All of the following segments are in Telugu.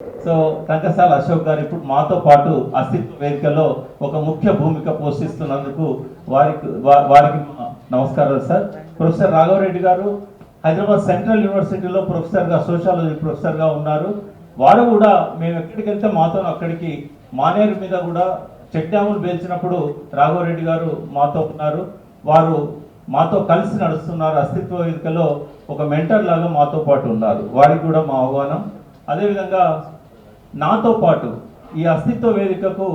సో రంగసాల అశోక్ గారు ఇప్పుడు మాతో పాటు అస్తిత్వ వేదికలో ఒక ముఖ్య భూమిక పోషిస్తున్నందుకు వారికి నమస్కారాలు సార్. ప్రొఫెసర్ రాఘవరెడ్డి గారు హైదరాబాద్ సెంట్రల్ యూనివర్సిటీలో ప్రొఫెసర్గా సోషాలజీ ప్రొఫెసర్గా ఉన్నారు. వారు కూడా మేము ఎక్కడికి వెళ్తే మాతో అక్కడికి మానేరు మీద కూడా చెక్ డ్యాములు పేల్చినప్పుడు రాఘవరెడ్డి గారు మాతో ఉన్నారు. వారు మాతో కలిసి నడుస్తున్నారు. అస్తిత్వ వేదికలో ఒక మెంటర్ లాగా మాతో పాటు ఉన్నారు. వారికి కూడా మా ఆహ్వానం. అదేవిధంగా నాతో పాటు ఈ అస్తిత్వ వేదికకు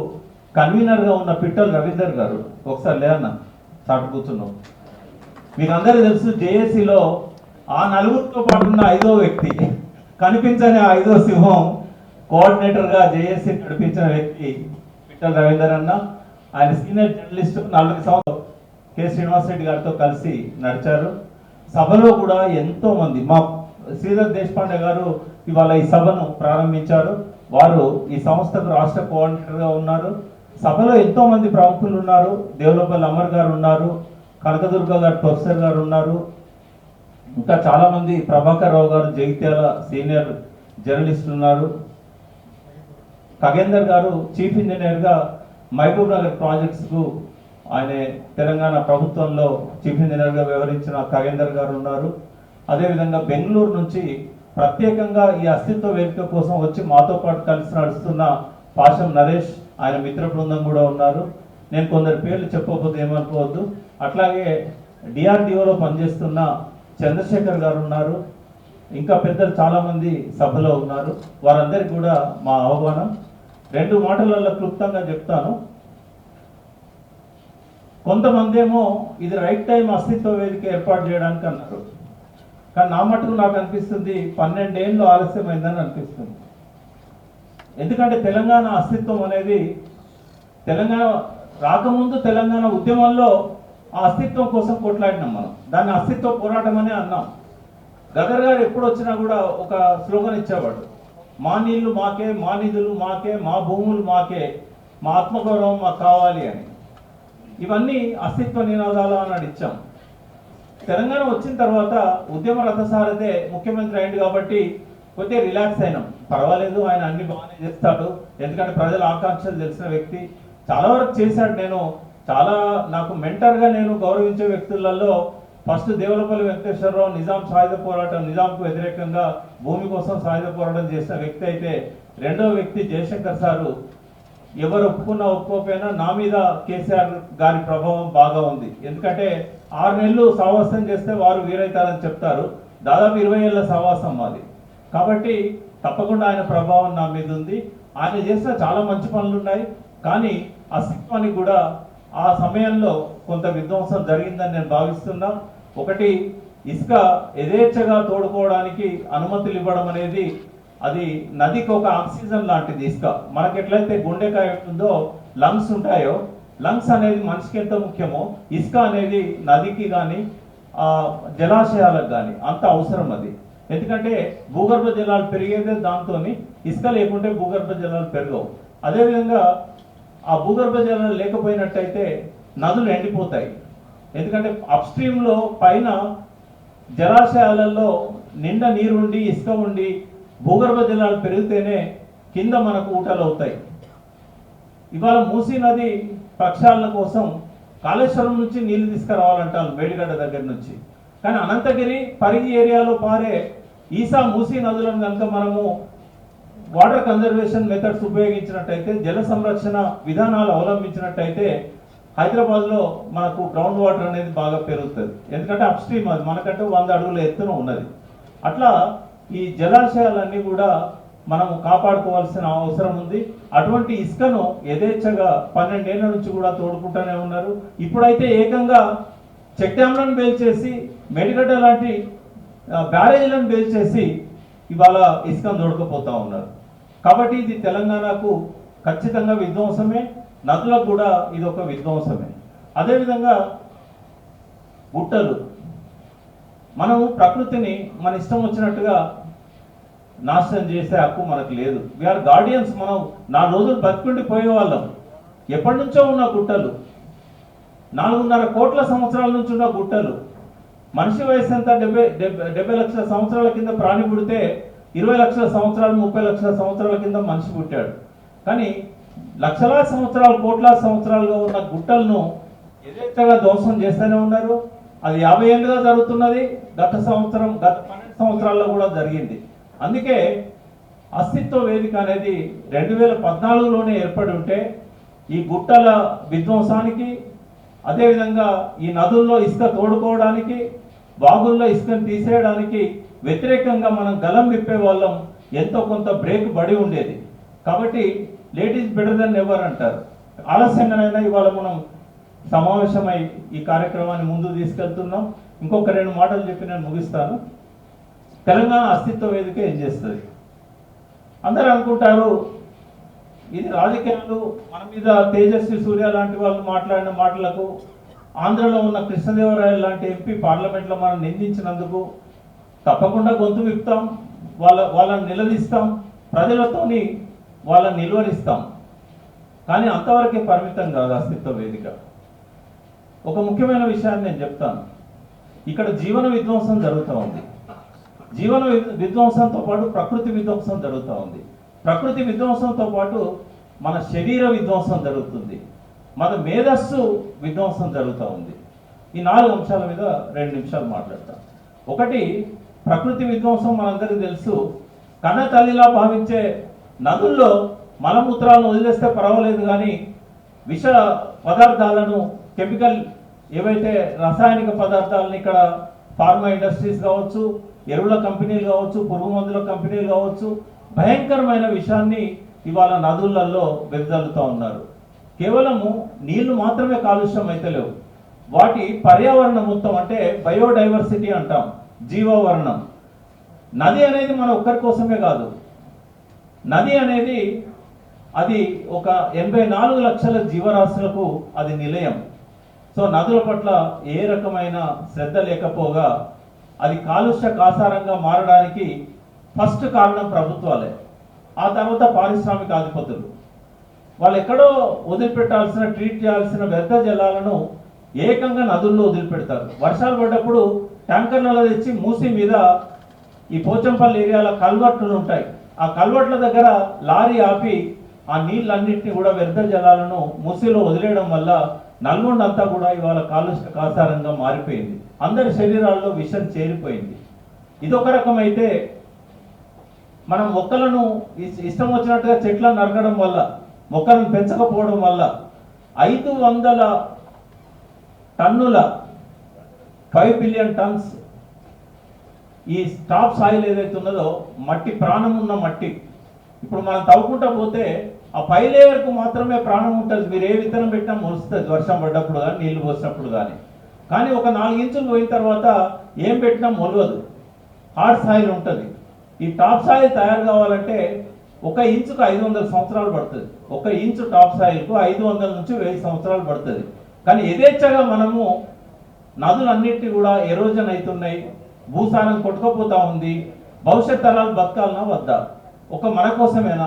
కన్వీనర్గా ఉన్న పిట్టల రవీందర్ గారు, ఒకసారి లేదన్న చాటు కూర్చున్నాం. మీకు అందరికీ తెలుసు జేఏసీలో ఆ నలుగురితో పాటు ఉన్న 5వ వ్యక్తి, కనిపించని 5వ సింహం, కోఆర్డినేటర్గా జేఏసీ నడిపించిన వ్యక్తి పిట్టల రవీందర్ అన్న. ఆయన సీనియర్ జర్నలిస్ట్, 40 సంవత్సరాలు కె శ్రీనివాసరెడ్డి గారితో కలిసి నడిచారు. సభలో కూడా ఎంతో మంది, మా శ్రీధర్ దేశపాండే గారు ఇవాళ ఈ సభను ప్రారంభించారు. వారు ఈ సంస్థకు రాష్ట్ర కోఆర్డినేటర్గా ఉన్నారు. సభలో ఎంతో మంది ప్రముఖులు ఉన్నారు. దేవులపల్లి అమర్ గారు ఉన్నారు, కనకదుర్గ గారు ప్రొఫెసర్ గారు ఉన్నారు, ఇంకా చాలామంది, ప్రభాకర్ రావు గారు జగిత్యాల సీనియర్ జర్నలిస్ట్ ఉన్నారు, ఖగేందర్ గారు చీఫ్ ఇంజనీర్గా మహబూబ్ నగర్ ప్రాజెక్ట్స్కు ఆయన తెలంగాణ ప్రభుత్వంలో చీఫ్ ఇంజనీర్గా వ్యవహరించిన ఖగేందర్ గారు ఉన్నారు. అదేవిధంగా బెంగళూరు నుంచి ప్రత్యేకంగా ఈ అస్తిత్వ వేదిక కోసం వచ్చి మాతో పాటు కలిసి నడుస్తున్న పాషం నరేష్, ఆయన మిత్ర బృందం కూడా ఉన్నారు. నేను కొందరు పేర్లు చెప్పకపోతే ఏమనుకోవద్దు. అట్లాగే డిఆర్డిఓలో పనిచేస్తున్న చంద్రశేఖర్ గారు ఉన్నారు. ఇంకా పెద్దలు చాలామంది సభలో ఉన్నారు. వారందరికీ కూడా మా ఆహ్వానం. 2 మాటలలో క్లుప్తంగా చెప్తాను. కొంతమంది ఏమో ఇది రైట్ టైం అస్తిత్వ వేదిక ఏర్పాటు చేయడానికి అన్నారు. కానీ నా మటుకు నాకు అనిపిస్తుంది 12 ఏళ్ళు ఆలస్యమైందని అనిపిస్తుంది. ఎందుకంటే తెలంగాణ అస్తిత్వం అనేది, తెలంగాణ రాకముందు తెలంగాణ ఉద్యమంలో ఆ అస్తిత్వం కోసం కొట్లాడినాం మనం. దాన్ని అస్తిత్వ పోరాటం అని అన్నాం. గదర్ గారు ఎప్పుడు వచ్చినా కూడా ఒక స్లోగన్ ఇచ్చేవాడు, మా నీళ్లు మాకే, మా నిధులు మాకే, మా భూములు మాకే, మా ఆత్మగౌరవం మాకు కావాలి అని. ఇవన్నీ అస్తిత్వ నినాదాలు అని ఇచ్చాం. తెలంగాణ వచ్చిన తర్వాత ఉద్యమ రథసారథే ముఖ్యమంత్రి అయింది కాబట్టి కొద్దిగా రిలాక్స్ అయినాం. పర్వాలేదు, ఆయన అన్ని బాగానే చేస్తాడు, ఎందుకంటే ప్రజల ఆకాంక్షలు తెలిసిన వ్యక్తి, చాలా వరకు చేశాడు. నాకు మెంటర్గా నేను గౌరవించే వ్యక్తులలో ఫస్ట్ దేవులపల్లి వెంకటేశ్వరరావు నిజాం సాయుధ పోరాటం, నిజాంకు వ్యతిరేకంగా భూమి కోసం సాయుధ పోరాటం చేసిన వ్యక్తి అయితే, రెండవ వ్యక్తి జయశంకర్ సారు. ఎవరు ఒప్పుకున్నా ఒప్పుకోకపోయినా నా మీద కేసీఆర్ గారి ప్రభావం బాగా ఉంది. ఎందుకంటే 6 నెలలు సహవాసం చేస్తే వారు వీరైతారని చెప్తారు. దాదాపు 20 ఏళ్ళ సహవాసం మాది. కాబట్టి తప్పకుండా ఆయన ప్రభావం నా మీద ఉంది. ఆయన చేసిన చాలా మంచి పనులు ఉన్నాయి. కానీ అస్తిత్వానికి కూడా ఆ సమయంలో కొంత విధ్వంసం జరిగిందని నేను భావిస్తున్నా. ఒకటి, ఇసుక యథేచ్ఛగా తోడుకోవడానికి అనుమతులు ఇవ్వడం అనేది, అది నదికి ఒక ఆక్సిజన్ లాంటిది. ఇసుక మనకి ఎట్లయితే గుండెకాయ ఉందో లంగ్స్ ఉంటాయో, లంగ్స్ అనేది మనిషికి ఎంత ముఖ్యమో, ఇసుక అనేది నదికి కానీ జలాశయాలకు కానీ అంత అవసరం అది. ఎందుకంటే భూగర్భ జలాలు పెరిగేదే దాంతో, ఇసుక లేకుంటే భూగర్భ జలాలు పెరగవు. అదేవిధంగా ఆ భూగర్భ జలాలు లేకపోయినట్టయితే నదులు ఎండిపోతాయి. ఎందుకంటే అప్స్ట్రీమ్లో పైన జలాశయాలలో నిండా నీరు ఉండి ఇసుక ఉండి భూగర్భ జలాలు పెరిగితేనే కింద మనకు ఊటలు అవుతాయి. ఇవాళ మూసీ నది ప్రక్షాళన కోసం కాళేశ్వరం నుంచి నీళ్లు తీసుకురావాలంటారు, మేడిగడ్డ దగ్గర నుంచి. కానీ అనంతగిరి, పరిగి ఏరియాలో పారే ఈసా, మూసీ నదులను కనుక మనము వాటర్ కన్జర్వేషన్ మెథడ్స్ ఉపయోగించినట్టయితే, జల సంరక్షణ విధానాలు అవలంబించినట్టయితే హైదరాబాద్లో మనకు గ్రౌండ్ వాటర్ అనేది బాగా పెరుగుతుంది. ఎందుకంటే అప్స్ట్రీమ్ అది మనకంటే 100 అడుగుల ఎత్తున ఉన్నది. అట్లా ఈ జలాశయాలన్నీ కూడా మనం కాపాడుకోవాల్సిన అవసరం ఉంది. అటువంటి ఇసుకను యథేచ్ఛగా 12 ఏళ్ల నుంచి కూడా తోడుకుంటూనే ఉన్నారు. ఇప్పుడైతే ఏకంగా చెక్ డ్యామ్లను పేల్చేసి, మేడిగడ్డ లాంటి బ్యారేజ్లను పేల్చేసి ఇవాళ ఇసుకను తోడుకుపోతూ ఉన్నారు. కాబట్టి ఇది తెలంగాణకు ఖచ్చితంగా విధ్వంసమే, నదులకు కూడా ఇది ఒక విధ్వంసమే. అదేవిధంగా గుట్టలు, మనము ప్రకృతిని మన ఇష్టం వచ్చినట్టుగా నాశనం చేసే హక్కు మనకు లేదు. We are guardians. మనం 4 రోజులు బతికుండి పోయేవాళ్ళం. ఎప్పటి నుంచో ఉన్న గుట్టలు, 4.5 కోట్ల సంవత్సరాల నుంచి ఉన్న గుట్టలు. మనిషి వయసు ఎంత 70 లక్షల సంవత్సరాల కింద ప్రాణి పుడితే 20 లక్షల సంవత్సరాలు 30 లక్షల సంవత్సరాల కింద మనిషి పుట్టాడు. కానీ లక్షలాది సంవత్సరాలు కోట్లాది సంవత్సరాలుగా ఉన్న గుట్టలను యథేచ్ఛగా ధ్వంసం చేస్తూనే ఉన్నారు. అది 50 ఏళ్ళుగా జరుగుతున్నది. గత 12 సంవత్సరాల్లో కూడా జరిగింది. అందుకే అస్తిత్వ వేదిక అనేది 2014లోనే ఏర్పడి ఉంటే ఈ గుట్టల విధ్వంసానికి, అదేవిధంగా ఈ నదుల్లో ఇసుక తోడుకోవడానికి, వాగుల్లో ఇసుకను తీసేయడానికి వ్యతిరేకంగా మనం గలం విప్పే వాళ్ళం, ఎంతో కొంత బ్రేక్ పడి ఉండేది. కాబట్టి late is better than ever అంటారు. ఆలస్యంగానైనా ఇవాళ మనం సమావేశమై ఈ కార్యక్రమాన్ని ముందుకు తీసుకెళ్తున్నాం. ఇంకొక 2 మాటలు చెప్పి నేను ముగిస్తాను. తెలంగాణ అస్తిత్వ వేదిక ఏం చేస్తుంది? అందరూ అనుకుంటారు ఇది రాజకీయాలు, మన మీద తేజస్వి సూర్య లాంటి వాళ్ళు మాట్లాడిన మాటలకు, ఆంధ్రలో ఉన్న కృష్ణదేవరాయలు లాంటి ఎంపీ పార్లమెంట్లో మనం నిందించినందుకు తప్పకుండా గొంతు విప్పుతాం, వాళ్ళని నిలదీస్తాం, ప్రజలతోని వాళ్ళని నిలువరిస్తాం. కానీ అంతవరకే పరిమితం కాదు అస్తిత్వ వేదిక. ఒక ముఖ్యమైన విషయాన్ని నేను చెప్తాను. ఇక్కడ జీవన విధ్వంసం జరుగుతూ ఉంది. జీవన విధ్వంసంతో పాటు ప్రకృతి విధ్వంసం జరుగుతూ ఉంది. ప్రకృతి విధ్వంసంతో పాటు మన శరీర విధ్వంసం జరుగుతుంది, మన మేధస్సు విధ్వంసం జరుగుతూ ఉంది. ఈ 4 అంశాల మీద 2 నిమిషాలు మాట్లాడతాం. ఒకటి, ప్రకృతి విధ్వంసం మనందరికీ తెలుసు. కన్న తల్లిలా భావించే నదుల్లో మలమూత్రాలను వదిలేస్తే పర్వాలేదు, కానీ విష పదార్థాలను, కెమికల్ ఏవైతే రసాయనిక పదార్థాలను ఇక్కడ ఫార్మా ఇండస్ట్రీస్ కావచ్చు, ఎరువుల కంపెనీలు కావచ్చు, పురుగు మందుల కంపెనీలు కావచ్చు, భయంకరమైన విషయాన్ని ఇవాళ నదులలో వెదజల్లుతూ ఉన్నారు. కేవలము నీళ్లు మాత్రమే కాలుష్యం అయితే లేవు, వాటి పర్యావరణం మొత్తం, అంటే బయోడైవర్సిటీ అంటాం, జీవవర్ణం. నది అనేది మన ఒక్కరి కోసమే కాదు. నది అనేది అది ఒక 84 లక్షల జీవరాశులకు అది నిలయం. సో నదుల పట్ల ఏ రకమైన శ్రద్ధ లేకపోగా అది కాలుష్య కాసారంగా మారడానికి ఫస్ట్ కారణం ప్రభుత్వాలే, ఆ తర్వాత పారిశ్రామిక అధిపతులు. వాళ్ళు ఎక్కడో వదిలిపెట్టాల్సిన, ట్రీట్ చేయాల్సిన వ్యర్థ జలాలను ఏకంగా నదుల్లో వదిలిపెడతారు. వర్షాలు పడ్డప్పుడు ట్యాంకర్లలో తెచ్చి మూసి మీద, ఈ పోచంపల్లి ఏరియాల కల్వర్టులు ఉంటాయి, ఆ కల్వర్ట్ల దగ్గర లారీ ఆపి ఆ నీళ్ళన్నింటినీ కూడా వ్యర్థ జలాలను మూసిలో వదిలేయడం వల్ల నల్గొండ అంతా కూడా ఇవాళ కాలుష్య కాసారంగా మారిపోయింది. అందరి శరీరాల్లో విషం చేరిపోయింది. ఇదొక రకమైతే, మనం మొక్కలను ఇష్టం వచ్చినట్టుగా చెట్లను నరకడం వల్ల, మొక్కలను పెంచకపోవడం వల్ల 500 టన్నుల 5 బిలియన్ టన్స్ ఈ టాప్ సాయిల్ ఏదైతే ఉన్నదో, మట్టి, ప్రాణం ఉన్న మట్టి, ఇప్పుడు మనం తవ్వుకుంటా పోతే ఆ పై లేయర్కు మాత్రమే ప్రాణం ఉంటుంది. మీరు ఏ విత్తనం పెట్టినా మొలుస్తుంది, వర్షం పడ్డప్పుడు కానీ నీళ్లు పోసినప్పుడు కానీ ఒక 4 ఇంచులు పోయిన తర్వాత ఏం పెట్టినా మొలవదు, హార్డ్ సాయిల్ ఉంటుంది. ఈ టాప్ సాయిల్ తయారు కావాలంటే 1 ఇంచుకు 500 సంవత్సరాలు పడుతుంది. 1 ఇంచు టాప్ సాయిల్కు 500 నుంచి 1000 సంవత్సరాలు పడుతుంది. కానీ యథేచ్ఛగా మనము నదులన్నింటినీ కూడా ఎరోజన్ అవుతున్నాయి, భూసారం కొట్టుకుపోతా ఉంది. భవిష్యత్ తరాలు బతకాలన్నా వద్దా? మన కోసమేనా,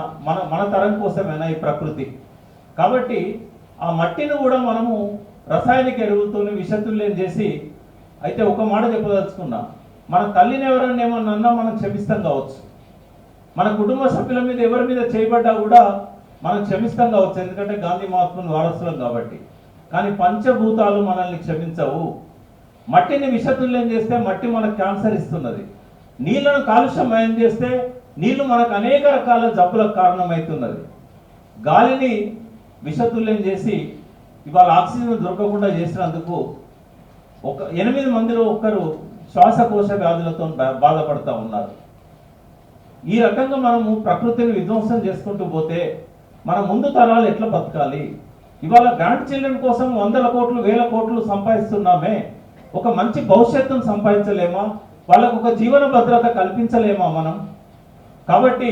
మన తరం కోసమేనా ఈ ప్రకృతి? కాబట్టి ఆ మట్టిని కూడా మనము రసాయనిక ఎరువులతోనే విషతుల్యం చేసి, అయితే ఒక మాట చెప్పదలుచుకున్నా, మన తల్లిని ఎవరన్నా ఏమన్నా అన్నా మనం క్షమిస్తాం కావచ్చు, మన కుటుంబ సభ్యుల మీద ఎవరి మీద చేయబడ్డా కూడా మనం క్షమిస్తాం కావచ్చు, ఎందుకంటే గాంధీ మహాత్ముని వారసులం కాబట్టి. కానీ పంచభూతాలు మనల్ని క్షమించవు. మట్టిని విషతుల్యం చేస్తే మట్టి మనకు క్యాన్సర్ ఇస్తున్నది. నీళ్లను కాలుష్యమయం చేస్తే నీళ్లు మనకు అనేక రకాల జబ్బులకు కారణమవుతున్నది. గాలిని విషతుల్యం చేసి ఇవాళ ఆక్సిజన్ దొరకకుండా చేసినందుకు 8 మందిలో 1 శ్వాసకోశ వ్యాధులతో బాధపడుతూ ఉన్నారు. ఈ రకంగా మనము ప్రకృతిని విధ్వంసం చేసుకుంటూ పోతే మన ముందు తరాలు ఎట్లా బతకాలి? ఇవాళ గ్రాండ్ చిల్డ్రన్ కోసం 100 కోట్లు 1000 కోట్లు సంపాదిస్తున్నామే, ఒక మంచి భవిష్యత్తును సంపాదించలేమా? వాళ్ళకు ఒక జీవన భద్రత కల్పించలేమా మనం? కాబట్టి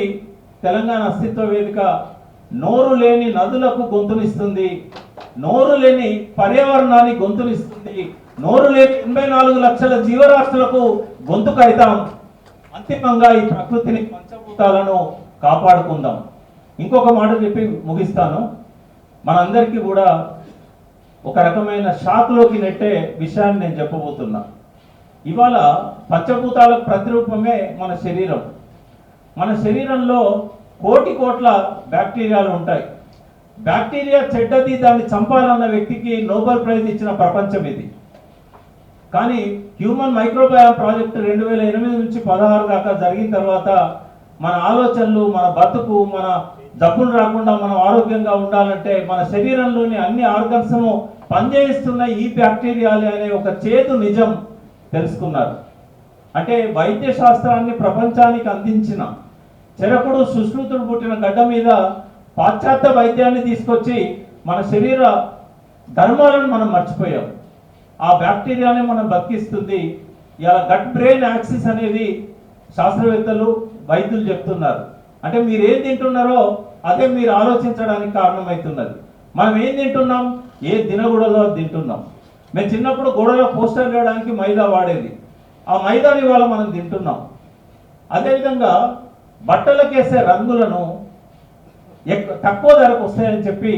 తెలంగాణ అస్తిత్వ వేదిక నోరు లేని నదులకు గొంతునిస్తుంది, నోరు లేని పర్యావరణాన్ని గొంతునిస్తుంది, నోరు లేని 84 లక్షల జీవరాశులకు గొంతుకైతాం. అంతిమంగా ఈ ప్రకృతిని, పంచభూతాలను కాపాడుకుందాం. ఇంకొక మాట చెప్పి ముగిస్తాను. మనందరికీ కూడా ఒక రకమైన షాక్లోకి నెట్టే విషయాన్ని నేను చెప్పబోతున్నా. ఇవాళ పంచభూతాలకు ప్రతిరూపమే మన శరీరం. మన శరీరంలో కోట్ల బ్యాక్టీరియాలు ఉంటాయి. బ్యాక్టీరియా చెడ్డది, దాన్ని చంపాలన్న వ్యక్తికి నోబెల్ ప్రైజ్ ఇచ్చిన ప్రపంచం ఇది. కానీ హ్యూమన్ మైక్రోబయామ్ ప్రాజెక్ట్ 2008 నుంచి 16 దాకా జరిగిన తర్వాత మన ఆలోచనలు, మన బతుకు, మన జబ్బులు రాకుండా మనం ఆరోగ్యంగా ఉండాలంటే మన శరీరంలోని అన్ని ఆర్గన్స్ను పనిచేయిస్తున్న ఈ బ్యాక్టీరియాలే అనే ఒక చేదు నిజం తెలుసుకున్నారు. అంటే వైద్య శాస్త్రాన్ని ప్రపంచానికి అందించిన చెరకుడు సుశ్రుతుడు పుట్టిన గడ్డ మీద పాశ్చాత్య వైద్యాన్ని తీసుకొచ్చి మన శరీర ధర్మాలను మనం మర్చిపోయాం. ఆ బ్యాక్టీరియానే మనం బతికిస్తుంది. ఇలా గట్ బ్రెయిన్ యాక్సిస్ అనేది శాస్త్రవేత్తలు, వైద్యులు చెప్తున్నారు. అంటే మీరు ఏం తింటున్నారో అదే మీరు ఆలోచించడానికి కారణమవుతున్నది. మనం ఏం తింటున్నాం, ఏ దినగూడలో తింటున్నాం. మేము చిన్నప్పుడు గోడలో పోస్టర్ వేయడానికి మైదా వాడేది, ఆ మైదాని ఇవాళ మనం తింటున్నాం. అదేవిధంగా బట్టలకేసే రంగులను తక్కువ ధరకు వస్తాయని చెప్పి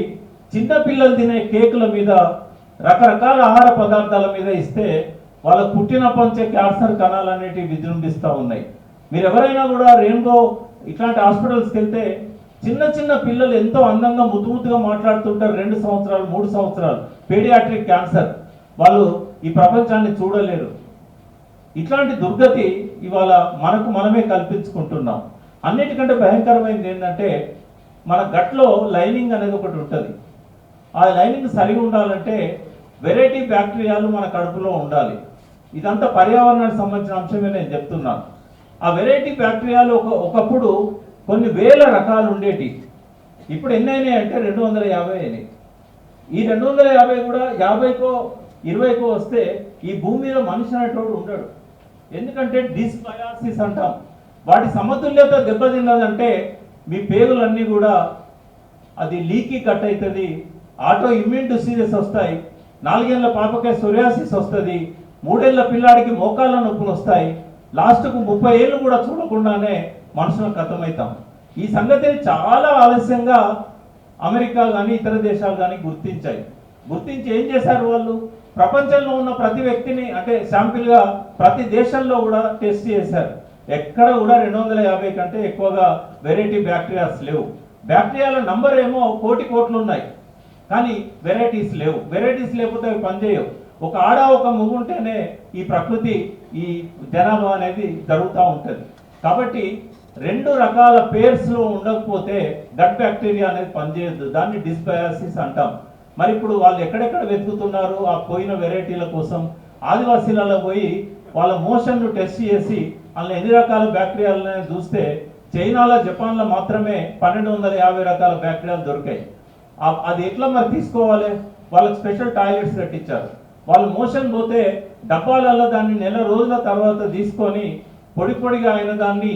చిన్న పిల్లలు తినే కేకుల మీద, రకరకాల ఆహార పదార్థాల మీద ఇస్తే వాళ్ళ పుట్టినప్పటి నుంచే క్యాన్సర్ కణాలు అనేటివి విజృంభిస్తూ ఉన్నాయి. మీరు ఎవరైనా కూడా రెయిన్బో ఇట్లాంటి హాస్పిటల్స్కి వెళ్తే చిన్న చిన్న పిల్లలు ఎంతో అందంగా ముద్దుగా మాట్లాడుతుంటారు. 2 సంవత్సరాలు 3 సంవత్సరాలు పీడియాట్రిక్ క్యాన్సర్. వాళ్ళు ఈ ప్రపంచాన్ని చూడలేరు. ఇట్లాంటి దుర్గతి ఇవాళ మనమే కల్పించుకుంటున్నాం. అన్నిటికంటే భయంకరమైనది ఏంటంటే మన గట్లో లైనింగ్ అనేది ఒకటి ఉంటుంది. ఆ లైనింగ్ సరిగా ఉండాలంటే వెరైటీ బ్యాక్టీరియాలు మన కడుపులో ఉండాలి. ఇదంతా పర్యావరణానికి సంబంధించిన అంశమే నేను చెప్తున్నాను. ఆ వెరైటీ బ్యాక్టీరియాలు ఒకప్పుడు కొన్ని వేల రకాలు ఉండేటి. ఇప్పుడు ఎన్ని అయినాయి అంటే 250 అయినాయి. ఈ 250 కూడా 50కో 20కో వస్తే ఈ భూమి మీద మనిషి అనేటోడు ఉండడు. ఎందుకంటే డిస్బయాసిస్ అంటాం. వాటి సమతుల్యత దెబ్బతిన్నదంటే మీ పేగులన్నీ కూడా అది లీకీ కట్ అవుతుంది, ఆటో ఇమ్యూన్ డిసీజెస్ వస్తాయి, 4 ఏళ్ల పాపకే సోరియాసిస్ వస్తుంది, 3 ఏళ్ల పిల్లాడికి మోకాళ్ళ నొప్పులు వస్తాయి, లాస్ట్కు 30 ఏళ్ళు కూడా చూడకుండానే మనుషులకు కథమవుతాం. ఈ సంగతిని చాలా ఆలస్యంగా అమెరికా కానీ ఇతర దేశాలు కానీ గుర్తించి ఏం చేశారు వాళ్ళు, ప్రపంచంలో ఉన్న ప్రతి వ్యక్తిని అంటే శాంపిల్గా ప్రతి దేశంలో కూడా టెస్ట్ చేశారు. ఎక్కడ కూడా 250 కంటే ఎక్కువగా వెరైటీ బ్యాక్టీరియాస్ లేవు. బ్యాక్టీరియాల నంబర్ ఏమో కోట్లు ఉన్నాయి, కానీ వెరైటీస్ లేవు. వెరైటీస్ లేకపోతే అవి పనిచేయవు. ఒక ఆడ ఒక మగ ఉంటేనే ఈ ప్రకృతి, ఈ జనాభా అనేది జరుగుతూ ఉంటుంది. కాబట్టి 2 రకాల పేర్స్లో ఉండకపోతే గట్ బ్యాక్టీరియా అనేది పనిచేయద్దు. దాన్ని డిస్బయాసిస్ అంటాం. మరి ఇప్పుడు వాళ్ళు ఎక్కడెక్కడ వెతుకుతున్నారు ఆ పోయిన వెరైటీల కోసం? ఆదివాసీలలో పోయి వాళ్ళ మోషన్ను టెస్ట్ చేసి అందులో ఎన్ని రకాల బ్యాక్టీరియాలని చూస్తే చైనాలో, జపాన్లో మాత్రమే 1250 రకాల బ్యాక్టీరియాలు దొరికాయి. అది ఎట్లా మరి తీసుకోవాలి? వాళ్ళకి స్పెషల్ టాయిలెట్స్ కట్టించారు. వాళ్ళు మోషన్ పోతే డబ్బాలలో దాన్ని నెల రోజుల తర్వాత తీసుకొని పొడిగా అయిన దాన్ని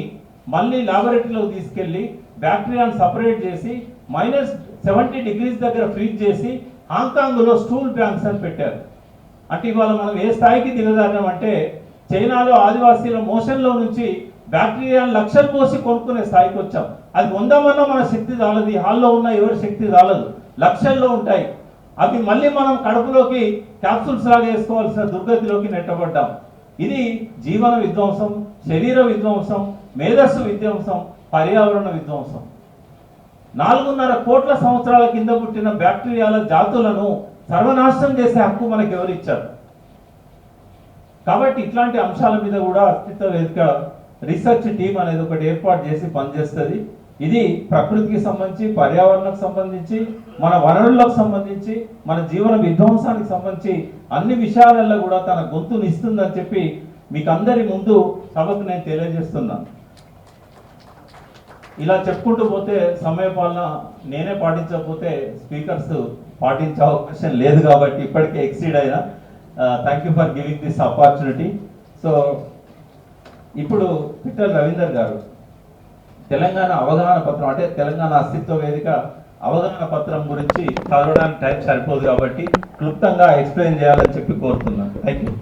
మళ్ళీ లాబొరేటరీలోకి తీసుకెళ్ళి బ్యాక్టీరియాను సపరేట్ చేసి -70 degrees దగ్గర ఫ్రీజ్ చేసి హాంకాంగ్లో స్టూల్ బ్యాంక్స్ అని పెట్టారు. అంటే ఇవాళ మనం ఏ స్థాయికి దిగజారామంటే చైనాలో ఆదివాసీల మోషన్లో నుంచి బ్యాక్టీరియాను లక్షలు పోసి కొనుక్కునే స్థాయికి వచ్చాం. అది పొందామన్నా మన శక్తి చాలదు, హాల్లో ఉన్న ఎవరి శక్తి చాలదు, లక్షల్లో ఉంటాయి. అవి మళ్ళీ మనం కడుపులోకి క్యాప్సూల్స్ లాగా వేసుకోవాల్సిన దుర్గతిలోకి నెట్టబడ్డాం. ఇది జీవన విధ్వంసం, శరీర విధ్వంసం, మేధస్సు విధ్వంసం, పర్యావరణ విధ్వంసం. 4.5 కోట్ల సంవత్సరాల కింద పుట్టిన బ్యాక్టీరియాల జాతులను సర్వనాశనం చేసే హక్కు మనకు ఎవరిచ్చారు? కాబట్టి ఇట్లాంటి అంశాల మీద కూడా అస్తిత్వ వేదిక రీసెర్చ్ టీం అనేది ఒకటి ఏర్పాటు చేసి పనిచేస్తుంది. ఇది ప్రకృతికి సంబంధించి, పర్యావరణకు సంబంధించి, మన వనరులకు సంబంధించి, మన జీవన విధ్వంసానికి సంబంధించి అన్ని విషయాలలో కూడా తన గొంతుని ఇస్తుందని చెప్పి మీకు అందరి ముందు సభకు నేను తెలియజేస్తున్నాను. ఇలా చెప్పుకుంటూ పోతే సమయపాలన నేనే పాటించకపోతే స్పీకర్స్ పాటించే అవకాశం లేదు కాబట్టి ఇప్పటికే ఎక్సీడ్ అయినా. Thank you for giving this opportunity. So ఇప్పుడు పిట్టల రవీందర్ గారు తెలంగాణ అవగాహన పత్రం, అంటే తెలంగాణ అస్తిత్వ వేదిక అవగాహన పత్రం గురించి చదవడానికి టైం సరిపోదు కాబట్టి క్లుప్తంగా ఎక్స్ప్లెయిన్ చేయాలని చెప్పి కోరుతున్నాను. Thank you.